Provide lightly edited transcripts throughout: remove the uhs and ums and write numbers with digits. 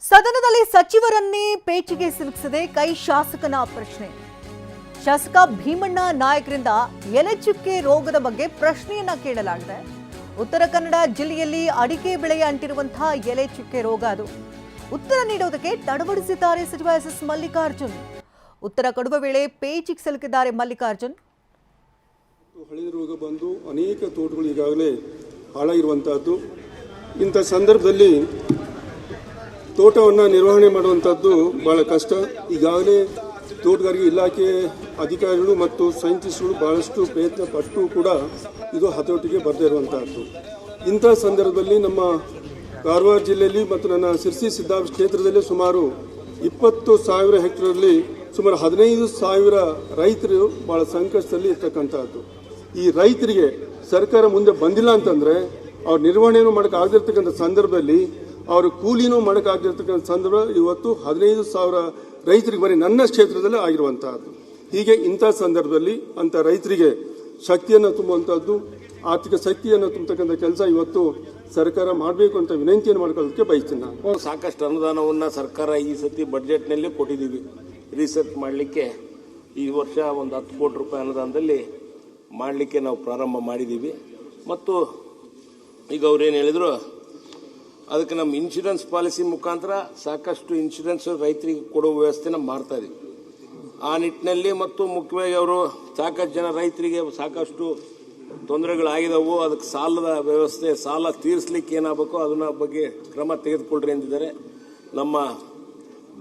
ಸದನದಲ್ಲಿ ಸಚಿವರನ್ನೇ ಪೇಚಿಗೆ ಸಿಲುಕಿಸದೆ ಕೈ ಶಾಸಕನ ಪ್ರಶ್ನೆ. ಶಾಸಕ ಭೀಮಣ್ಣ ನಾಯಕರಿಂದ ಎಲೆಚುಕ್ಕೆ ರೋಗದ ಬಗ್ಗೆ ಪ್ರಶ್ನೆಯನ್ನ ಕೇಳಲಾಗಿದೆ. ಉತ್ತರ ಕನ್ನಡ ಜಿಲ್ಲೆಯಲ್ಲಿ ಅಡಿಕೆ ಬೆಳೆಗೆ ಅಂಟಿರುವಂತಹ ಎಲೆಚುಕ್ಕೆ ರೋಗ ಅದು. ಉತ್ತರ ನೀಡುವುದಕ್ಕೆ ತಡವಡಿಸಿದ್ದಾರೆ ಸಚಿವ ಎಸ್ ಮಲ್ಲಿಕಾರ್ಜುನ್. ಉತ್ತರ ಕೊಡುವ ವೇಳೆ ಪೇಚಿಗೆ ಸಿಲುಕಿದ್ದಾರೆ ಮಲ್ಲಿಕಾರ್ಜುನ್. ಹಳೆ ರೋಗ ಬಂದು ಅನೇಕ ತೋಟಗಳು ಈಗಾಗಲೇ ಹಾಳಾಗಿರುವಂತಹದ್ದು. ಇಂಥ ಸಂದರ್ಭದಲ್ಲಿ ತೋಟವನ್ನು ನಿರ್ವಹಣೆ ಮಾಡುವಂಥದ್ದು ಬಹಳ ಕಷ್ಟ. ಈಗಾಗಲೇ ತೋಟಗಾರಿಕೆ ಇಲಾಖೆ ಅಧಿಕಾರಿಗಳು ಮತ್ತು ಸೈಂಟಿಸ್ಟ್ಗಳು ಬಹಳಷ್ಟು ಪ್ರಯತ್ನ ಪಟ್ಟು ಕೂಡ ಇದು ಹತೋಟಿಗೆ ಬರದೇ ಇರುವಂತಹದ್ದು. ಇಂಥ ಸಂದರ್ಭದಲ್ಲಿ ನಮ್ಮ ಕಾರವಾರ ಜಿಲ್ಲೆಯಲ್ಲಿ ಮತ್ತು ನನ್ನ ಸಿರ್ಸಿ ಸಿದ್ದಾಪುರ ಕ್ಷೇತ್ರದಲ್ಲಿ ಸುಮಾರು 20,000 ಹೆಕ್ಟೇರಲ್ಲಿ ಸುಮಾರು 15,000 ರೈತರು ಬಹಳ ಸಂಕಷ್ಟದಲ್ಲಿ ಇರ್ತಕ್ಕಂಥದ್ದು. ಈ ರೈತರಿಗೆ ಸರ್ಕಾರ ಮುಂದೆ ಬಂದಿಲ್ಲ ಅಂತಂದರೆ ಅವ್ರ ನಿರ್ವಹಣೆಯನ್ನು ಮಾಡೋಕ್ಕಾಗದಿರ್ತಕ್ಕಂಥ ಸಂದರ್ಭದಲ್ಲಿ ಅವರು ಕೂಲಿನೂ ಮಾಡೋಕ್ಕಾಗದಿರ್ತಕ್ಕಂಥ ಸಂದರ್ಭ ಇವತ್ತು 15,000 ರೈತರಿಗೆ ಬರೀ ನನ್ನ ಕ್ಷೇತ್ರದಲ್ಲೇ ಆಗಿರುವಂತಹದ್ದು. ಹೀಗೆ ಇಂಥ ಸಂದರ್ಭದಲ್ಲಿ ಅಂಥ ರೈತರಿಗೆ ಶಕ್ತಿಯನ್ನು ತುಂಬುವಂಥದ್ದು, ಆರ್ಥಿಕ ಶಕ್ತಿಯನ್ನು ತುಂಬತಕ್ಕಂಥ ಕೆಲಸ ಇವತ್ತು ಸರ್ಕಾರ ಮಾಡಬೇಕು ಅಂತ ವಿನಂತಿಯನ್ನು ಮಾಡ್ಕೊಳ್ಳೋದಕ್ಕೆ ಬಯಸ್ತೀನಿ ನಾನು. ಸಾಕಷ್ಟು ಅನುದಾನವನ್ನು ಸರ್ಕಾರ ಈ ಸತಿ ಬಡ್ಜೆಟ್ನಲ್ಲಿ ಕೊಟ್ಟಿದ್ದೀವಿ. ರಿಸರ್ಚ್ ಮಾಡಲಿಕ್ಕೆ ಈ ವರ್ಷ ಒಂದು 10 ಕೋಟಿ ರೂಪಾಯಿ ಅನುದಾನದಲ್ಲಿ ಮಾಡಲಿಕ್ಕೆ ನಾವು ಪ್ರಾರಂಭ ಮಾಡಿದ್ದೀವಿ. ಮತ್ತು ಈಗ ಅವ್ರೇನು ಹೇಳಿದ್ರು ಅದಕ್ಕೆ ನಮ್ಮ ಇನ್ಶೂರೆನ್ಸ್ ಪಾಲಿಸಿ ಮುಖಾಂತರ ಸಾಕಷ್ಟು ಇನ್ಶೂರೆನ್ಸ್ ರೈತರಿಗೆ ಕೊಡುವ ವ್ಯವಸ್ಥೆನ ಮಾಡ್ತಾ ಇದೀವಿ. ಆ ನಿಟ್ಟಿನಲ್ಲಿ ಮತ್ತು ಮುಖ್ಯವಾಗಿ ಅವರು ಸಾಕಷ್ಟು ಜನ ರೈತರಿಗೆ ಸಾಕಷ್ಟು ತೊಂದರೆಗಳಾಗಿದ್ದವು. ಅದಕ್ಕೆ ಸಾಲದ ವ್ಯವಸ್ಥೆ, ಸಾಲ ತೀರಿಸಲಿಕ್ಕೆ ಏನಾಗಬೇಕು ಅದನ್ನ ಬಗ್ಗೆ ಕ್ರಮ ತೆಗೆದುಕೊಳ್ಳ್ರಿ ಎಂದಿದ್ದಾರೆ. ನಮ್ಮ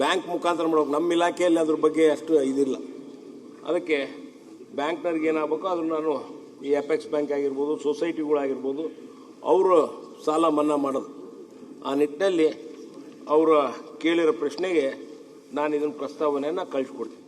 ಬ್ಯಾಂಕ್ ಮುಖಾಂತರ ಮಾಡಬೇಕು. ನಮ್ಮ ಇಲಾಖೆಯಲ್ಲಿ ಅದ್ರ ಬಗ್ಗೆ ಅಷ್ಟು ಇದಿಲ್ಲ. ಅದಕ್ಕೆ ಬ್ಯಾಂಕ್ನವ್ರಿಗೆ ಏನಾಗಬೇಕು ಅದನ್ನು ನಾನು ಈ ಅಪೆಕ್ಸ್ ಬ್ಯಾಂಕ್ ಆಗಿರ್ಬೋದು, ಸೊಸೈಟಿಗಳಾಗಿರ್ಬೋದು, ಅವರು ಸಾಲ ಮನ್ನಾ ಮಾಡೋದು. ಆ ನಿಟ್ಟಿನಲ್ಲಿ ಅವರು ಕೇಳಿರೋ ಪ್ರಶ್ನೆಗೆ ನಾನು ಇದನ್ನು ಪ್ರಸ್ತಾವನೆಯನ್ನು ಕಳಿಸ್ಕೊಡ್ತೀನಿ.